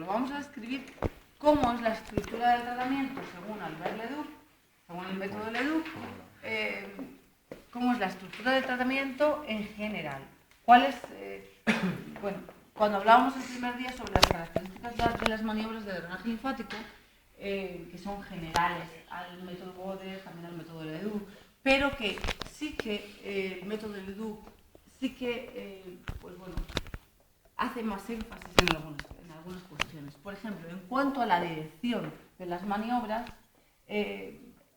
protocolo. Vamos a describir cómo es la estructura del tratamiento según Albert Leduc, según el método Leduc, cómo es la estructura del tratamiento en general. Bueno, cuando hablábamos el primer día sobre las características de las maniobras de drenaje linfático, que son generales al método Boder, también al método Leduc, pero que sí que el método Leduc sí que hace más énfasis en algunas cuestiones. Por ejemplo, en cuanto a la dirección de las maniobras,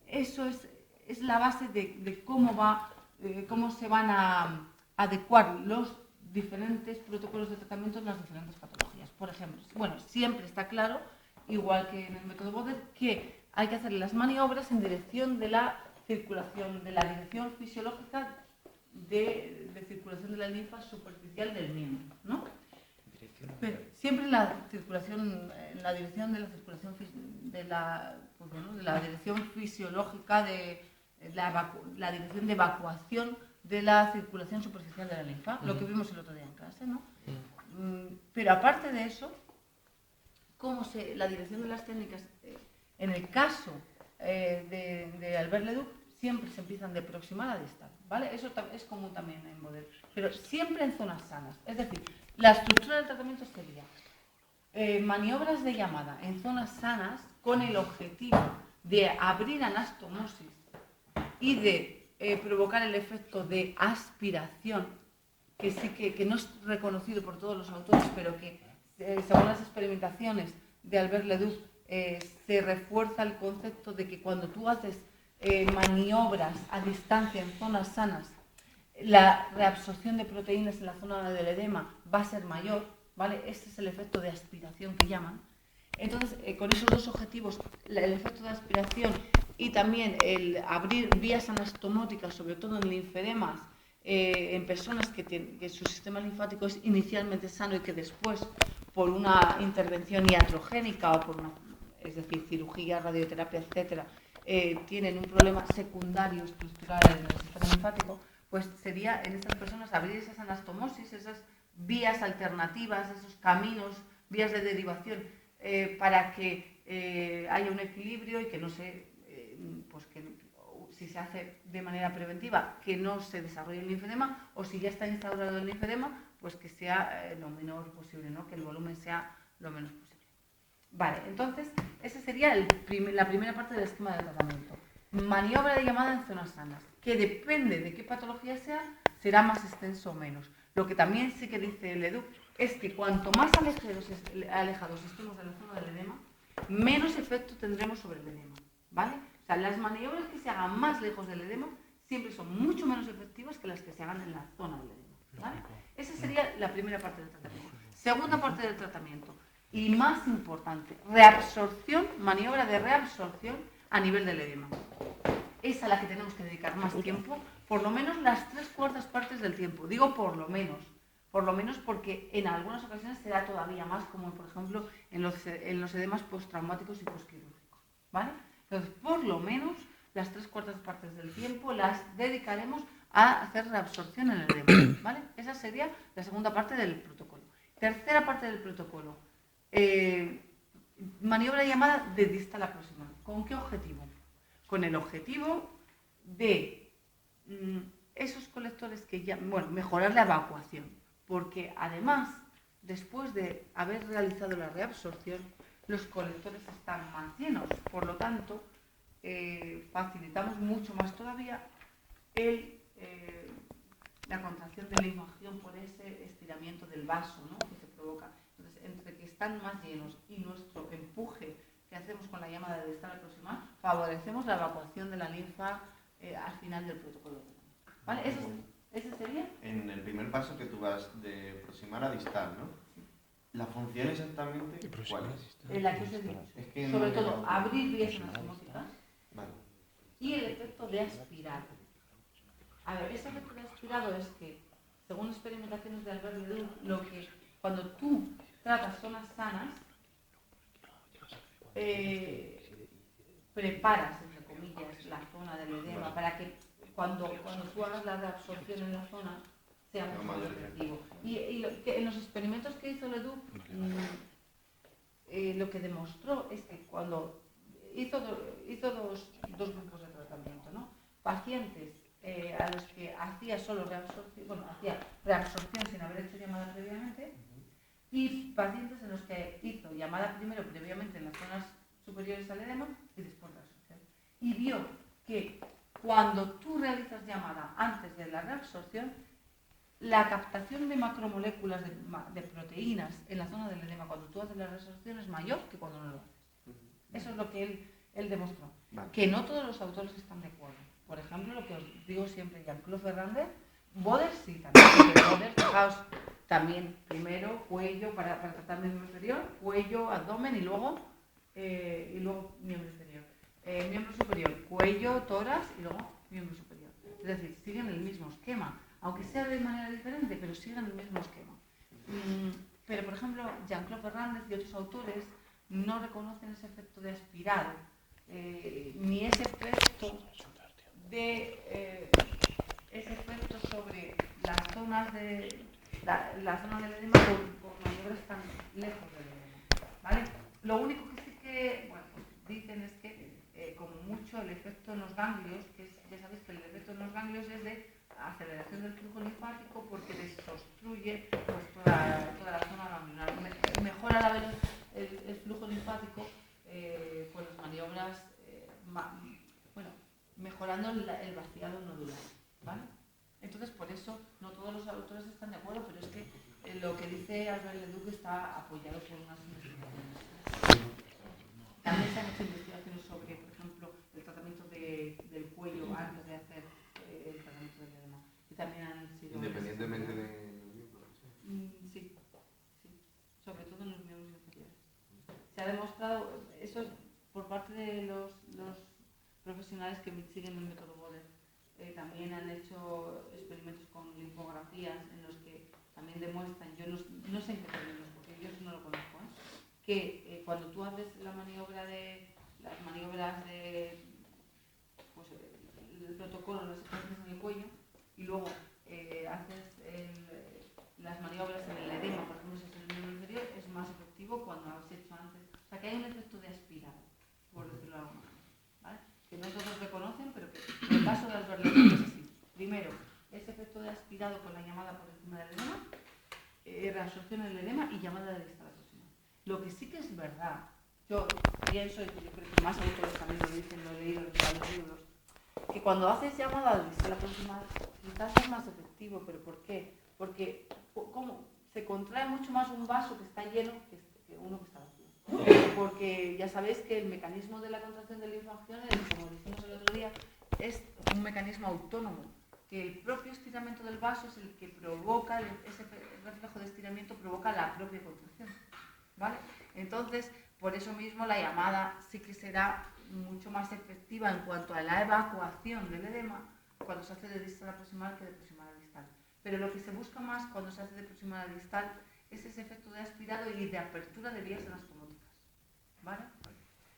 eso es la base de cómo se van a adecuar los diferentes protocolos de tratamiento en las diferentes patologías. Por ejemplo, siempre está claro, igual que en el método Boder, que hay que hacer las maniobras en dirección de la circulación, de la dirección fisiológica de circulación de la linfa superficial del miembro, ¿no? Pero siempre en la dirección de la circulación de la dirección fisiológica de la dirección de evacuación de la circulación superficial de la linfa, lo que vimos el otro día en clase, ¿no? Pero aparte de eso, la dirección de las técnicas, en el caso de Albert Leduc, siempre se empiezan de proximal a distal, ¿vale? Eso es común también en Boder, pero siempre en zonas sanas. Es decir, la estructura del tratamiento sería maniobras de llamada en zonas sanas con el objetivo de abrir anastomosis y de provocar el efecto de aspiración, que sí que no es reconocido por todos los autores, pero que según las experimentaciones de Albert Leduc se refuerza el concepto de que cuando tú haces maniobras a distancia en zonas sanas, la reabsorción de proteínas en la zona del edema va a ser mayor, ¿vale? Ese es el efecto de aspiración que llaman. Entonces, con esos dos objetivos, el efecto de aspiración y también el abrir vías anastomóticas, sobre todo en linfedemas, en personas que su sistema linfático es inicialmente sano y que después, por una intervención iatrogénica o es decir, cirugía, radioterapia, etcétera, tienen un problema secundario estructural en el sistema linfático, pues sería en estas personas abrir esas anastomosis, esas vías alternativas, esos caminos, vías de derivación, para que haya un equilibrio y que no se, si se hace de manera preventiva, que no se desarrolle el linfedema, o si ya está instaurado el linfedema, pues que sea lo menor posible, ¿no? Que el volumen sea lo menos posible. Vale, entonces, esa sería la primera parte del esquema de tratamiento. Maniobra de llamada en zonas sanas, que depende de qué patología sea, será más extenso o menos. Lo que también sí que dice Leduc es que cuanto más alejados estemos de la zona del edema, menos efecto tendremos sobre el edema, ¿vale? O sea, las maniobras que se hagan más lejos del edema siempre son mucho menos efectivas que las que se hagan en la zona del edema, ¿vale? Esa sería la primera parte del tratamiento. Segunda parte del tratamiento, y más importante, maniobra de reabsorción a nivel del edema. Es a la que tenemos que dedicar más tiempo, por lo menos las 3/4 partes del tiempo. Digo por lo menos porque en algunas ocasiones será todavía más, como por ejemplo en los edemas postraumáticos y posquirúrgicos, ¿vale? Entonces, por lo menos las 3/4 partes del tiempo las dedicaremos a hacer reabsorción en el edema, ¿vale? Esa sería la segunda parte del protocolo. Tercera parte del protocolo, maniobra llamada de distal a proximal. ¿Con qué objetivo? Con el objetivo de esos colectores mejorar la evacuación, porque además, después de haber realizado la reabsorción, los colectores están más llenos, por lo tanto, facilitamos mucho más todavía la contracción de la imagen por ese estiramiento del vaso, ¿no? Que se provoca. Entonces, entre que están más llenos y nuestro empuje que hacemos con la llamada de distal a proximal, favorecemos la evacuación de la linfa al final del protocolo. ¿Vale? ¿Ese sería? En el primer paso que tú vas de proximal a distal, ¿no? Sí. ¿La función exactamente cuál es? La que os he dicho. Sobre todo, abrir vías anastomóticas, vale, y el efecto de aspirar. A ver, ese efecto de aspirado es que, según experimentaciones de Albert Leduc, cuando tú tratas zonas sanas, preparas, entre comillas, la zona del edema para que cuando tú hagas la reabsorción en la zona sea mucho más efectivo. Y en los experimentos que hizo Leduc, lo que demostró es que cuando hizo dos grupos de tratamiento, ¿no? Pacientes a los que hacía solo hacía reabsorción sin haber hecho llamada previamente, y pacientes en los que hizo llamada primero previamente en las zonas superiores al edema y después reabsorción. Y vio que cuando tú realizas llamada antes de la reabsorción, la captación de macromoléculas de proteínas en la zona del edema cuando tú haces la reabsorción es mayor que cuando no lo haces. Eso es lo que él demostró. Vale. Que no todos los autores están de acuerdo. Por ejemplo, lo que os digo siempre, Jean-Claude Fernández, Boder sí, también. Boder, fijaos, también primero cuello para tratar miembro inferior, cuello, abdomen y luego miembro inferior. Miembro superior, cuello, tórax y luego miembro superior. Es decir, siguen el mismo esquema, aunque sea de manera diferente, pero siguen el mismo esquema. Pero, por ejemplo, Jean-Claude Fernández y otros autores no reconocen ese efecto de aspirado, ni ese efecto sobre las zonas la zona del edema por maniobras tan lejos del edema, ¿vale? Lo único que sí que pues dicen es que como mucho el efecto en los ganglios, ya sabéis que el efecto en los ganglios es de aceleración del flujo linfático porque desobstruye pues, toda la zona ganglionar, mejora el flujo linfático con las maniobras, mejorando el vaciado nodular, ¿vale? Entonces, por eso, no todos los autores están de acuerdo, pero es que lo que dice Albert Leduc está apoyado por unas investigaciones. También se han hecho investigaciones sobre, por ejemplo, el tratamiento del cuello antes de hacer el tratamiento del edema. Y también han sido... Independientemente de los miembros. Sí, sobre todo en los miembros inferiores. Se ha demostrado, eso es por parte de los profesionales que siguen el método Boder. También han hecho experimentos con linfografías en los que también demuestran, yo no sé en qué términos, porque yo eso no lo conozco, que cuando tú haces las maniobras de pues, el protocolo, las secuencias en el cuello, y luego haces las maniobras en el edema, por ejemplo, si es en el miembro inferior, es más efectivo cuando has hecho antes. O sea, que hay un efecto de aspirado, por decirlo de alguna manera, ¿vale? Que no todos reconocen, pero que en el caso de Albert Leduc es así. Primero, ese efecto de aspirado con la llamada por encima del edema, reabsorción en el edema y llamada de distal proximal. Lo que sí que es verdad, yo pienso, y yo creo que más autores también lo dicen, lo he leído en varios libros, que cuando haces llamada de distal proximal, quizás es más efectivo, pero ¿por qué? Porque se contrae mucho más un vaso que está lleno que uno que está vacío. Porque ya sabéis que el mecanismo de la contracción de linfacciones, como dijimos el otro día, es un mecanismo autónomo, que el propio estiramiento del vaso es el que provoca, ese reflejo de estiramiento provoca la propia contracción, ¿vale? Entonces, por eso mismo la llamada sí que será mucho más efectiva en cuanto a la evacuación del edema cuando se hace de distal a proximal que de proximal a distal. Pero lo que se busca más cuando se hace de proximal a distal es ese efecto de aspirado y de apertura de vías anastomóticas, ¿vale?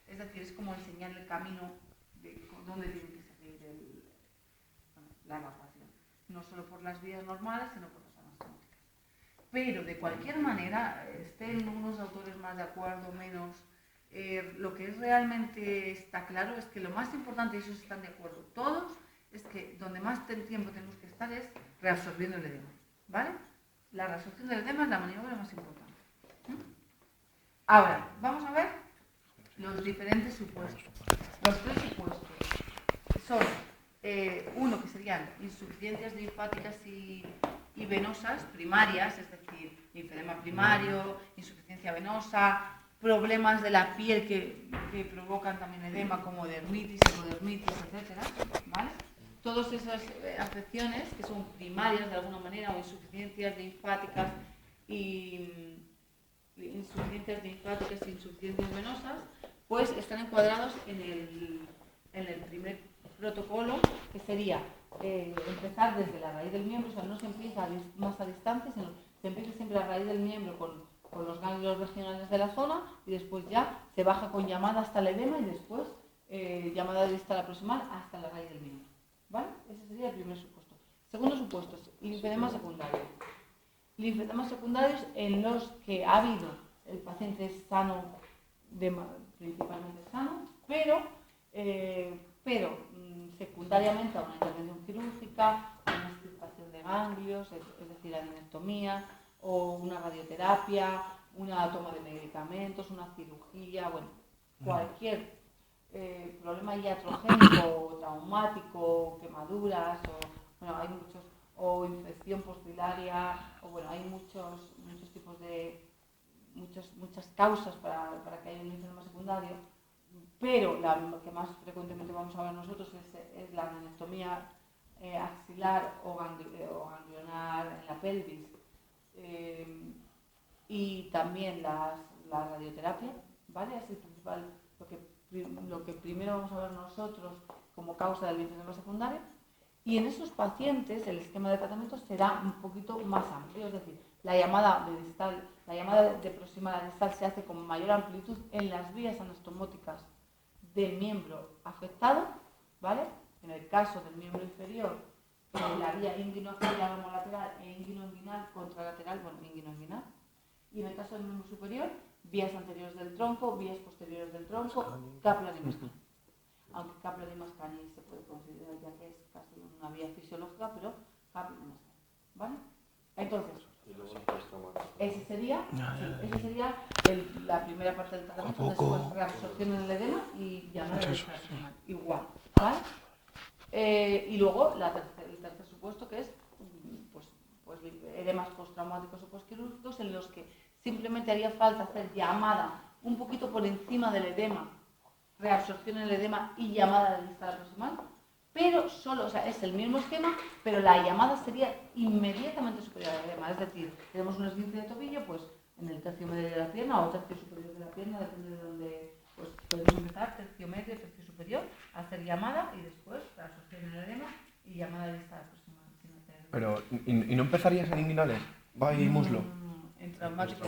Es decir, es como enseñar el camino de dónde tiene que seguir la evacuación. No solo por las vías normales, sino por las anastomóticas. Pero de cualquier manera, estén unos autores más de acuerdo, menos, lo que realmente está claro es que lo más importante, y esos están de acuerdo todos, es que donde más tiempo tenemos que estar es reabsorbiendo el edema, ¿vale? La reabsorción del edema es la maniobra más importante. Ahora, vamos a ver los diferentes supuestos. Los tres supuestos son uno que serían insuficiencias linfáticas y venosas primarias, es decir, linfedema primario, insuficiencia venosa, problemas de la piel que provocan también edema como dermitis, epidermitis, etc., ¿vale? Todas esas afecciones que son primarias de alguna manera o insuficiencias linfáticas y insuficiencias venosas, pues están encuadrados en el primer protocolo, que sería empezar desde la raíz del miembro, o sea, no se empieza más a distancia, sino se empieza siempre a la raíz del miembro con los ganglios regionales de la zona y después ya se baja con llamada hasta el edema y después llamada de distal a proximal hasta la raíz del miembro, ¿vale? Ese sería el primer supuesto. Segundo supuesto, linfedemas secundarios. Linfedemas secundarios en los que ha habido el paciente sano principalmente sano, pero secundariamente a una intervención quirúrgica, a una extirpación de ganglios, es decir, adenectomía, o una radioterapia, una toma de medicamentos, una cirugía, bueno, cualquier problema iatrogénico, traumático, quemaduras, hay muchos, o infección posthilaria, o bueno, hay muchos tipos de muchas causas para que haya un linfedema secundario, pero lo que más frecuentemente vamos a ver nosotros es la adenectomía axilar o ganglionar en la pelvis, y también la radioterapia, ¿vale? Es el principal, lo que primero vamos a ver nosotros como causa del linfedema secundario, y en esos pacientes el esquema de tratamiento será un poquito más amplio, es decir, la llamada de proximal a distal se hace con mayor amplitud en las vías anastomóticas del miembro afectado, ¿vale? En el caso del miembro inferior, la vía inguinoaxilar homolateral e inguinoinguinal contralateral, inguinoinguinal. Y en el caso del miembro superior, vías anteriores del tronco, vías posteriores del tronco, Kaplan y Mascagni. Aunque Kaplan y Mascagni se puede considerar ya que es casi una vía fisiológica, pero Kaplan y Mascagni, ¿vale? Entonces, ese sería la primera parte del tratamiento, después reabsorción en el edema y llamada de distal igual, ¿vale? Y luego el tercer supuesto, que es pues edemas postraumáticos o postquirúrgicos, en los que simplemente haría falta hacer llamada un poquito por encima del edema, reabsorción en el edema y llamada de distal proximal, pero solo, es el mismo esquema, pero la llamada sería inmediatamente superior al edema. Es decir, tenemos un esguince de tobillo, pues en el tercio medio de la pierna o tercio superior de la pierna, depende de dónde, pues podemos empezar, tercio medio, tercio superior, hacer llamada y después reabsorción en el edema y llamada de distal proximal. Pero, ¿y no empezarías en inguinales? Va y muslo. En traumático,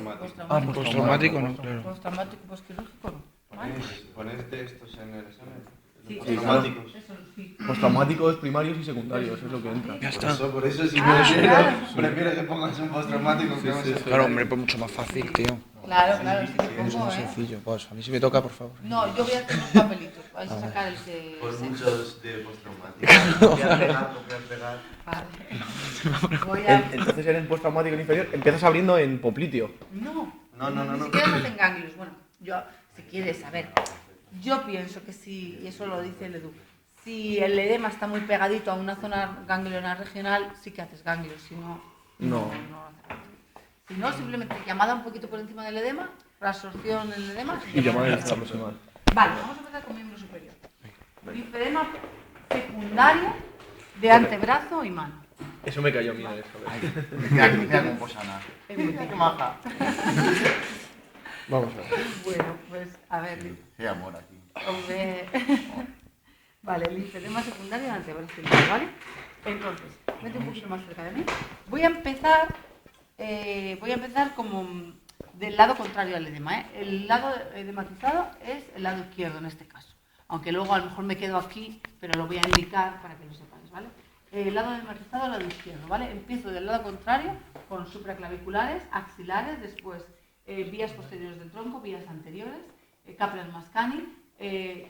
postraumático no, claro. Postraumático, postquirúrgico no. ¿Pones de estos en el examen? Sí, Postraumáticos. eso sí. Postraumáticos primarios y secundarios, es lo que entra. Ya está. Por eso sí claro. prefiero que pongas un postraumático que un secundario. Claro, hombre, pues mucho más fácil, tío. Claro, sí que Es pongo, más sencillo. Pues a mí si me toca, por favor. No, yo voy a hacer unos papelitos. Vais a sacar el que... Por muchos de postraumáticos. Copiar, pegar. Vale. Voy a... Entonces en el postraumático inferior empiezas abriendo en popliteo. No. No. Ni siquiera se hacen ganglios. Bueno, yo, si quieres, a ver. Yo pienso que si, y eso lo dice el Edu, si el edema está muy pegadito a una zona ganglionar regional, sí que haces ganglios. Si no, no hace falta. Si no, simplemente llamada un poquito por encima del edema, reabsorción en el edema Y llamada de distal proximal. Vale, vamos a empezar con miembro superior. Linfedema secundario de antebrazo y mano. Eso me cayó a mí de eso. Mira cómo posa nada. Qué maja. Vamos a ver. Bueno, pues a ver. Qué amor aquí. Hombre. Vale, linfedema secundario de antebrazo y mano, ¿vale? Entonces, vete un poquito más cerca de mí. Voy a empezar como del lado contrario al edema, ¿eh? El lado edematizado es el lado izquierdo en este caso. Aunque luego a lo mejor me quedo aquí, pero lo voy a indicar para que lo sepáis, ¿vale? El lado edematizado al lado izquierdo, ¿vale? Empiezo del lado contrario con supraclaviculares, axilares, después vías posteriores del tronco, vías anteriores, Kaplan-Mascagni,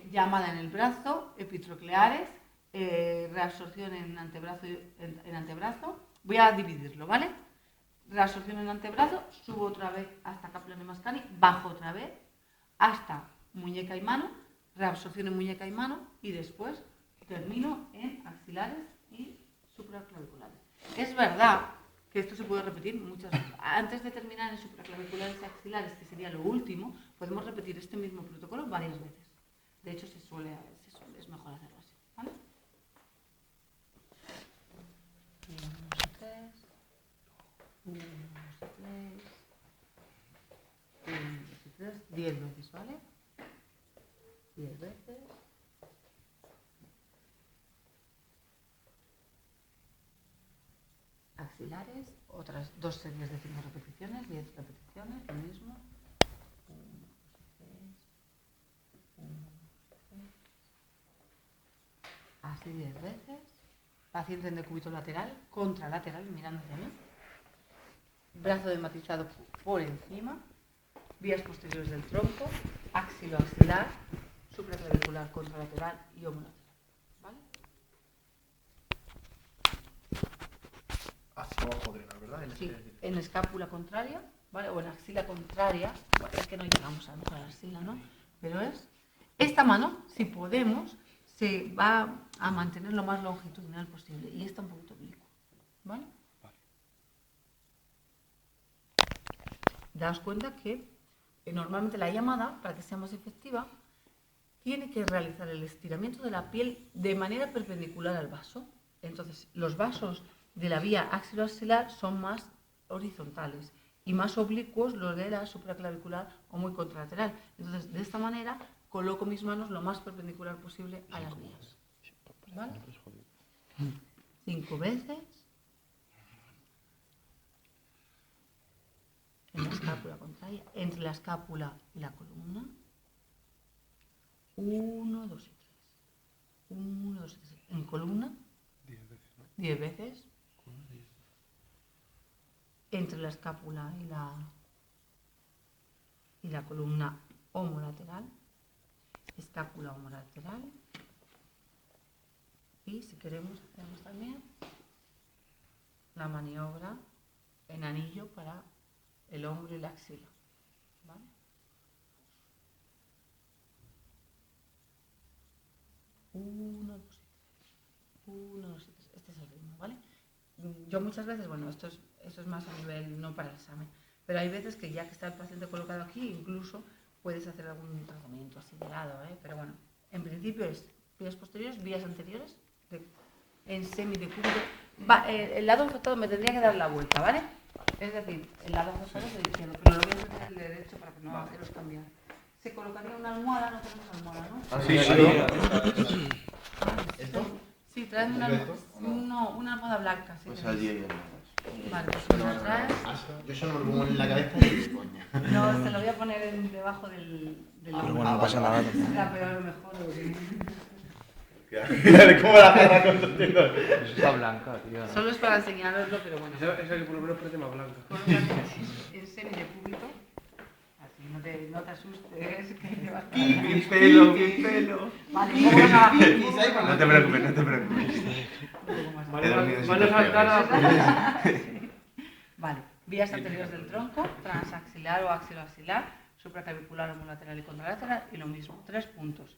llamada en el brazo, epitrocleares, reabsorción en antebrazo. Voy a dividirlo, ¿vale? Reabsorción en antebrazo, subo otra vez hasta Kaplan y Mascagni, bajo otra vez hasta muñeca y mano, reabsorción en muñeca y mano y después termino en axilares y supraclaviculares. Es verdad que esto se puede repetir muchas veces. Antes de terminar en supraclaviculares y axilares, que sería lo último, podemos repetir este mismo protocolo varias veces. De hecho, es mejor hacerlo así, ¿vale? 10 veces, ¿vale? 10 veces. Axilares, otras 2 series de 5 repeticiones, 10 repeticiones, lo mismo. 1, 2, 3, 1, 2, 3. Así 10 veces. Paciente en decúbito lateral, contralateral, mirando hacia mí. Brazo edematizado por encima. Vías posteriores del tronco. Axilares. axiloaxilar, supraclavicular, contralateral y homolateral. ¿Vale? Hacia abajo drenar, ¿verdad? Sí, en escápula contraria, ¿vale? O en axila contraria, bueno, es que no llegamos a la axila, ¿no? Pero es esta mano, si podemos, se va a mantener lo más longitudinal posible y esta un poquito oblicua, ¿vale? Daos cuenta que normalmente la llamada, para que sea más efectiva, tiene que realizar el estiramiento de la piel de manera perpendicular al vaso. Entonces, los vasos de la vía axiloaxilar son más horizontales y más oblicuos los de la supraclavicular o muy contralateral. Entonces, de esta manera, coloco mis manos lo más perpendicular posible a las vías. ¿Vale? 5 veces. En la escápula contraria, entre la escápula y la columna. 1, 2 y 3. 1, 2 y 3. En columna. 10 veces. Entre la escápula y la columna homolateral. Escápula homolateral. Y si queremos, hacemos también la maniobra en anillo para el hombro y la axila. ¿Vale? Uno, dos y tres. 1, 2 y 3. Este es el ritmo, ¿vale? Yo muchas veces, bueno, esto es más a nivel, no para el examen, pero hay veces que ya que está el paciente colocado aquí, incluso puedes hacer algún tratamiento así de lado, ¿eh? Pero bueno, en principio es vías posteriores, vías anteriores, en semidecúbito. El lado afectado me tendría que dar la vuelta, ¿vale? Es decir, el lado afectado es el izquierdo, pero lo voy a hacer el derecho para que no haceros cambiar. Se colocaría una almohada, no tenemos almohada, ¿no? Ah, sí. ¿Esto? Sí, traen una almohada. No, una almohada blanca. Sí, Pues allí hay almohadas. vale, pues me la traes. Yo solo me lo pongo en la cabeza y de coña. No, se lo voy a poner debajo del Pero bueno, no pasa nada. Ya, pero a lo mejor. ¿Cómo la agarra con tus dedos? Eso está blanca, tío. Solo es para enseñaroslo, pero bueno. Esa que por lo menos parece más blanca. Colócate en semidecúbito. Así, no te asustes. Que te vas a Mi pelo, mi pelo. Vale, un poco más abajo. No te preocupes, no te preocupes. Un poco más abajo. He dormido sin Manos saltadas. Vale, vías anteriores del tronco, transaxilar o axiloaxilar, supraclavicular, homolateral y contralateral, y lo mismo, 3 puntos.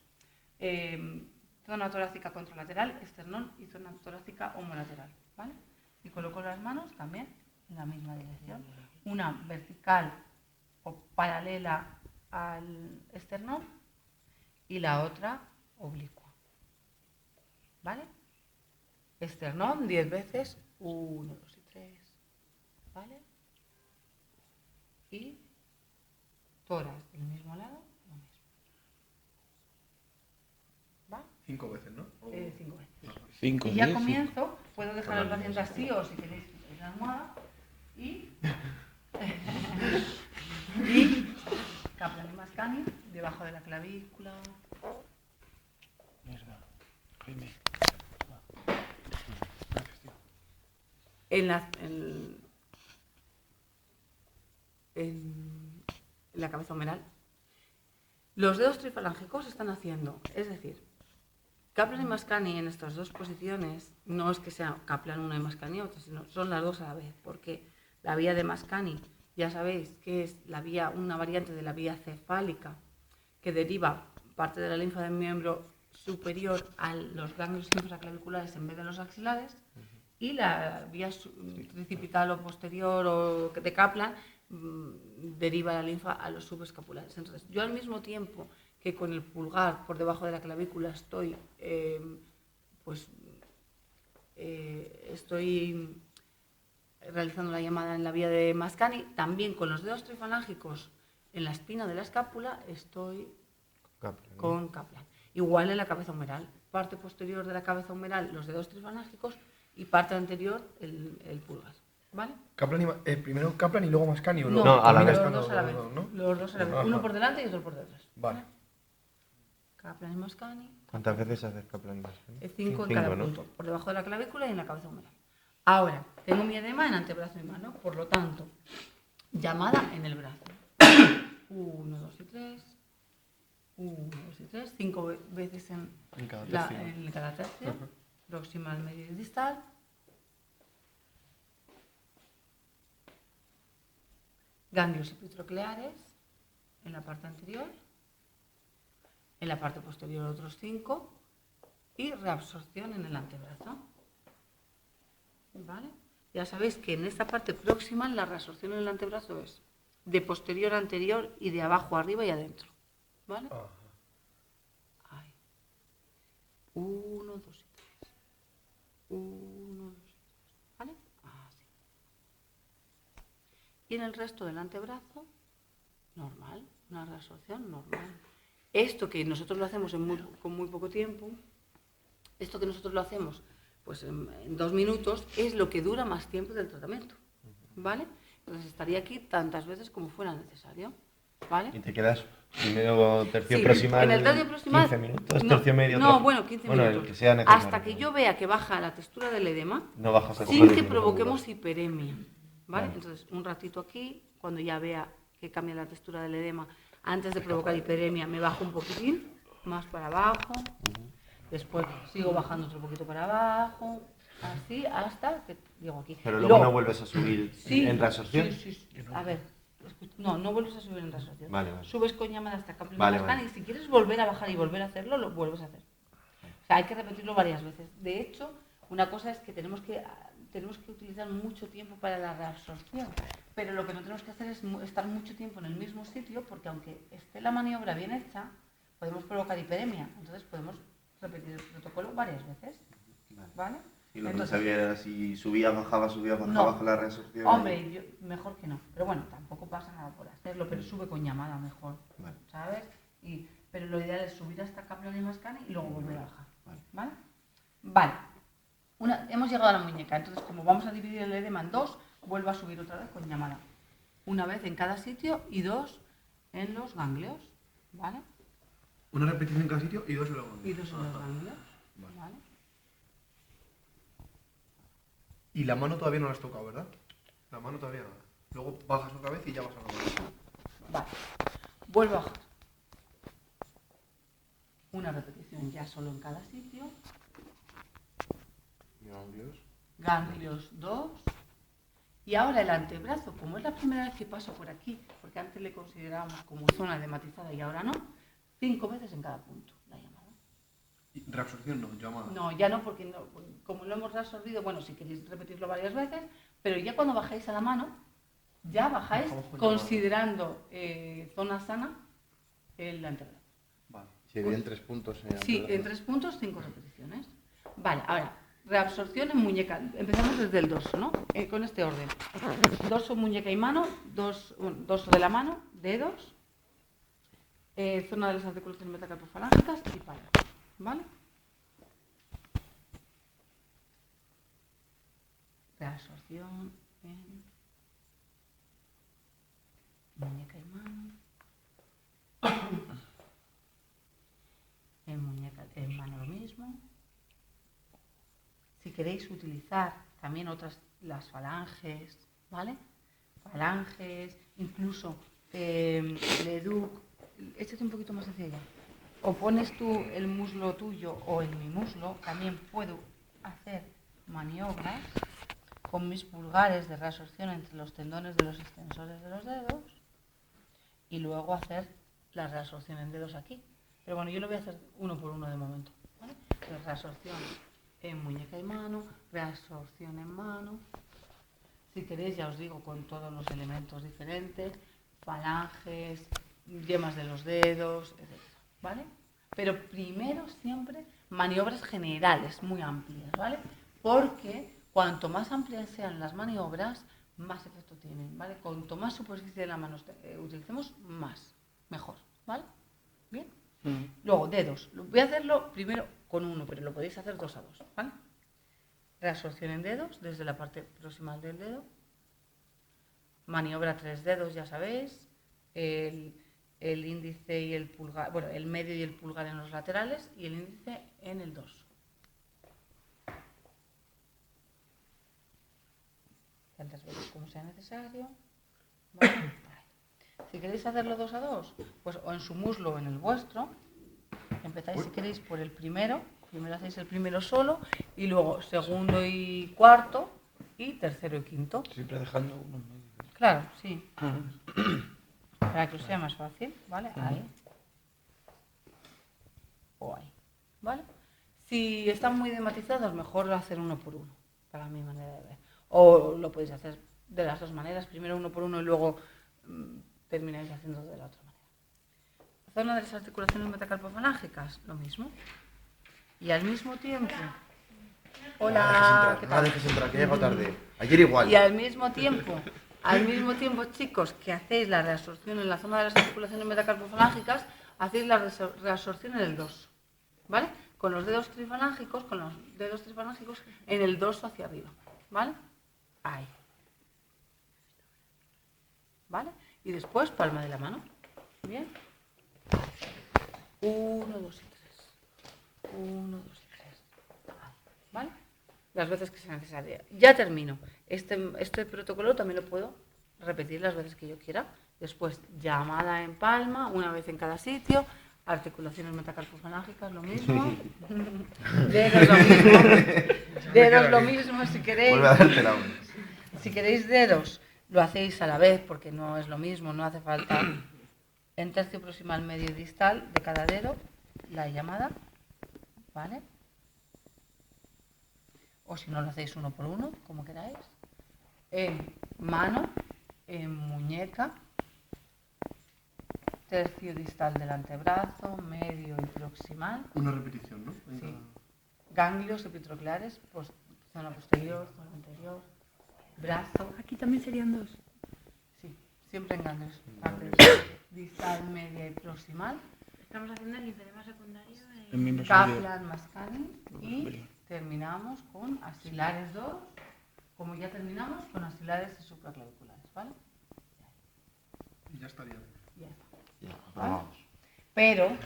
Zona torácica contralateral, esternón y zona torácica homolateral, ¿vale? Y coloco las manos también en la misma dirección, una vertical o paralela al esternón y la otra oblicua, ¿vale? Esternón 10 veces, 1, 2 y 3, ¿vale? Y tórax del mismo lado, lo mismo. ¿Va? 5 veces, ¿no? 5 veces. 5, Y ya comienzo, puedo dejar al paciente así o si queréis en la almohada y Kaplan y Mascani debajo de la clavícula. Mierda. Jaime. En la cabeza humeral. Los dedos trifalángicos están haciendo, es decir, Kaplan y Mascani en estas dos posiciones no es que sea Kaplan una y Mascani otra, sino son las dos a la vez, porque la vía de Mascani ya sabéis que es una variante de la vía cefálica que deriva parte de la linfa del miembro superior a los ganglios infraclaviculares en vez de los axilares, y la vía tricipital o posterior o de Kaplan deriva la linfa a los subescapulares. Entonces, yo al mismo tiempo que con el pulgar por debajo de la clavícula estoy realizando la llamada en la vía de Mascani, también con los dedos trifalángicos en la espina de la escápula estoy con Kaplan. Igual en la cabeza humeral, parte posterior de la cabeza humeral los dedos trifalángicos y parte anterior el pulgar. ¿Vale? Primero Kaplan y luego Mascani. No, a la vez. los dos a la vez. ¿No? Los dos a la vez. Ajá. Uno por delante y otro por detrás. Vale. Kaplan y Mascani. ¿Cuántas veces haces Kaplan y Mascani? 5 en cada ¿no? punto, por debajo de la clavícula y en la cabeza humeral. Ahora, tengo mi edema en antebrazo y mano, por lo tanto, llamada en el brazo. 1, 2 y 3. 1, 2 y 3, 5 veces en cada tercio, proximal, medio y distal. Ganglios epitropleares en la parte anterior, en la parte posterior otros 5 y reabsorción en el antebrazo. ¿Vale? Ya sabéis que en esta parte proximal la reabsorción en el antebrazo es de posterior a anterior y de abajo a arriba y adentro. ¿Vale? Ahí. 1, 2 y 3. 1, 2 y 3. ¿Vale? Así. Y en el resto del antebrazo, normal, una reabsorción normal. Esto que nosotros lo hacemos con muy poco tiempo, esto que nosotros lo hacemos pues en 2 minutos, es lo que dura más tiempo del tratamiento. ¿Vale? Entonces estaría aquí tantas veces como fuera necesario. ¿Vale? Y te quedas primero tercio Sí, proximal, en el tercio proximal 15 minutos, no, tercio medio. no, bueno, 15 minutos. El que sea necesario. Hasta que yo vea que baja la textura del edema, No bajas a sin coger que el provoquemos módulo. hiperemia. ¿Vale? Vale. Entonces, un ratito aquí, cuando ya vea que cambia la textura del edema, antes de provocar hiperemia, me bajo un poquitín, más para abajo. Después sigo bajando otro poquito para abajo, así hasta que llego aquí. Pero luego no vuelves a subir en reabsorción. Sí. A ver, no vuelves a subir en reabsorción. Vale. Subes con llamada hasta acá Vale. y si quieres volver a bajar y volver a hacerlo, lo vuelves a hacer. O sea, hay que repetirlo varias veces. De hecho, una cosa es que tenemos que utilizar mucho tiempo para la reabsorción, pero lo que no tenemos que hacer es estar mucho tiempo en el mismo sitio, porque aunque esté la maniobra bien hecha, podemos provocar hiperemia. Entonces podemos repetir el protocolo varias veces. ¿Vale? Y lo que Entonces, no sabía era si subía, bajaba no. con la reabsorción. Hombre, mejor que no. Pero bueno, tampoco pasa nada por hacerlo, pero sube con llamada mejor. Vale. ¿Sabes? Pero lo ideal es subir hasta Kaplan y Mascani y luego volver a bajar. ¿Vale? Vale. Hemos llegado a la muñeca, entonces como vamos a dividir el edema en 2, vuelvo a subir otra vez con llamada. Una vez en cada sitio y 2 en los ganglios. ¿Vale? Una repetición en cada sitio y 2 en los ganglios. Y 2 en los ganglios. ¿Vale? Y la mano todavía no la has tocado, ¿verdad? La mano todavía nada. Luego bajas otra vez y ya vas a la mano. Vale. Vuelvo a bajar. Una repetición ya solo en cada sitio. Ganglios 2. Y ahora el antebrazo, como es la primera vez que paso por aquí, porque antes le considerábamos como zona edematizada y ahora no, 5 veces en cada punto la llamada. Y reabsorción no, llamada. No, ya no, porque como lo hemos reabsorbido, bueno, si queréis repetirlo varias veces, pero ya cuando bajáis a la mano, ya bajáis considerando zona sana el antebrazo. Vale. Se divide en 3 puntos. Sí, en 3 puntos, 5 repeticiones. Vale, ahora, reabsorción en muñeca. Empezamos desde el dorso, ¿no? Con este orden. Dorso, muñeca y mano, dorso de la mano, dedos, zona de las articulaciones metacarpofalángicas y palas. ¿Vale? Reabsorción en muñeca y mano. En mano lo mismo. Si queréis utilizar también las falanges, ¿vale? Falanges, incluso Leduc, échate un poquito más hacia allá. O pones tú el muslo tuyo o en mi muslo, también puedo hacer maniobras con mis pulgares de reabsorción entre los tendones de los extensores de los dedos y luego hacer la reabsorción en dedos aquí. Pero bueno, yo lo voy a hacer uno por uno de momento, ¿vale? Entonces, reabsorción en muñeca y mano, reabsorción en mano. Si queréis, ya os digo, con todos los elementos diferentes, falanges, yemas de los dedos, etc. ¿Vale? Pero primero siempre maniobras generales, muy amplias, ¿vale? Porque cuanto más amplias sean las maniobras, más efecto tienen, ¿vale? Cuanto más superficie de la mano utilicemos, mejor, ¿vale? ¿Bien? Luego, dedos. Voy a hacerlo primero con uno, pero lo podéis hacer 2 a 2, ¿vale? Reabsorción en dedos, desde la parte proximal del dedo. Maniobra 3 dedos, ya sabéis. El índice y el pulgar, bueno, el medio y el pulgar en los laterales y el índice en el dorso. Tantas veces como sea necesario. ¿Vale? Si queréis hacerlo 2 a 2, pues o en su muslo o en el vuestro, empezáis si queréis por el primero hacéis el primero solo y luego segundo y cuarto y tercero y quinto. Siempre dejando uno en medio. Claro, sí. Para que os sea más fácil, ¿vale? Ahí. O ahí, ¿vale? Si están muy dematizados, mejor hacer uno por uno, para mi manera de ver. O lo podéis hacer de las dos maneras, primero uno por uno y luego termináis haciendo de la otra manera. La zona de las articulaciones metacarpofalángicas, lo mismo. Y al mismo tiempo... Hola, ¿qué No la tal? dejes entrar, que llego tarde. Ayer igual. Y al mismo tiempo, chicos, que hacéis la reabsorción en la zona de las articulaciones metacarpofalángicas, hacéis la reabsorción en el dorso, ¿vale? Con los dedos trifalángicos, en el dorso hacia arriba, ¿vale? Ahí. ¿Vale? Y después palma de la mano. ¿Bien? 1, 2 y 3. 1, 2 y 3. ¿Vale? Las veces que sea necesaria. Ya termino. Este protocolo también lo puedo repetir las veces que yo quiera. Después, llamada en palma, una vez en cada sitio. Articulaciones metacarpofalángicas, lo mismo. Dedos, lo mismo. Dedos, lo mismo, si queréis. Vuelve a darte la una. Si queréis dedos, lo hacéis a la vez porque no es lo mismo, no hace falta en tercio proximal, medio y distal de cada dedo la llamada, ¿vale? O si no lo hacéis uno por uno, como queráis. En mano, en muñeca, tercio distal del antebrazo, medio y proximal. Una repetición, ¿no? Sí. Ganglios epitroclares, zona posterior, zona anterior, brazo. Aquí también serían 2. Sí, siempre en ganglios. Distal, media y proximal. Estamos haciendo el linfedema secundario. El miembro superior. Kaplan, Mascani. Y terminamos con axilares 2. Como ya terminamos, con axilares y supraclaviculares, ¿vale? Y ya estaría. Ya está. Ya, ¿Vale? vamos. Pero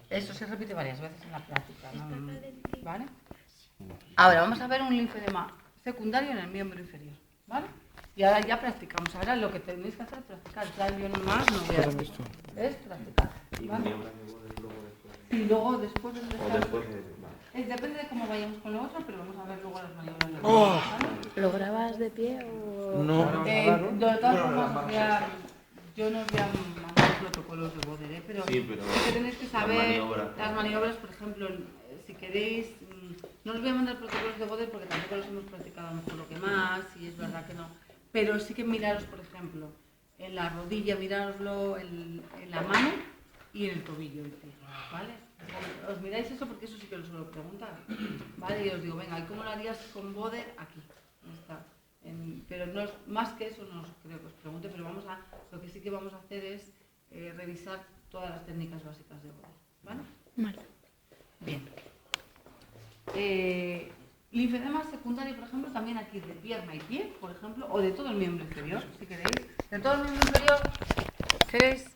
eso se repite varias veces en la práctica, ¿no? ¿Vale? Ahora vamos a ver un linfedema secundario en el miembro inferior, ¿vale? Y ahora ya practicamos. Ahora lo que tenéis que hacer es practicar. Ya yo nomás no voy a decir. Es practicar, ¿vale? Y luego después de depende de cómo vayamos con lo otro, pero vamos a ver luego las maniobras de ¿vale? ¿Lo grabas de pie o...? No. De todas formas, yo no os voy a mandar protocolos de Boder, pero Sí, pero sí que tenéis que las saber maniobras. las maniobras, por ejemplo, si queréis, no os voy a mandar protocolos de Boder porque tampoco los hemos practicado a lo mejor lo que más, y es verdad que no, pero sí que miraros, por ejemplo, en la rodilla, mirároslo en la mano y en el tobillo del pie, ¿vale? Os miráis eso porque eso sí que lo suelo preguntar, ¿vale? Y os digo, venga, ¿y cómo lo harías con Boder? Aquí, ya está. Pero no es, más que eso no os creo que os pregunte, pero lo que sí que vamos a hacer es revisar todas las técnicas básicas de Boder, ¿vale? Vale. Bien. Linfedema secundario, por ejemplo, también aquí de pierna y pie, por ejemplo, o de todo el miembro inferior, si queréis. De todo el miembro inferior, ¿queréis?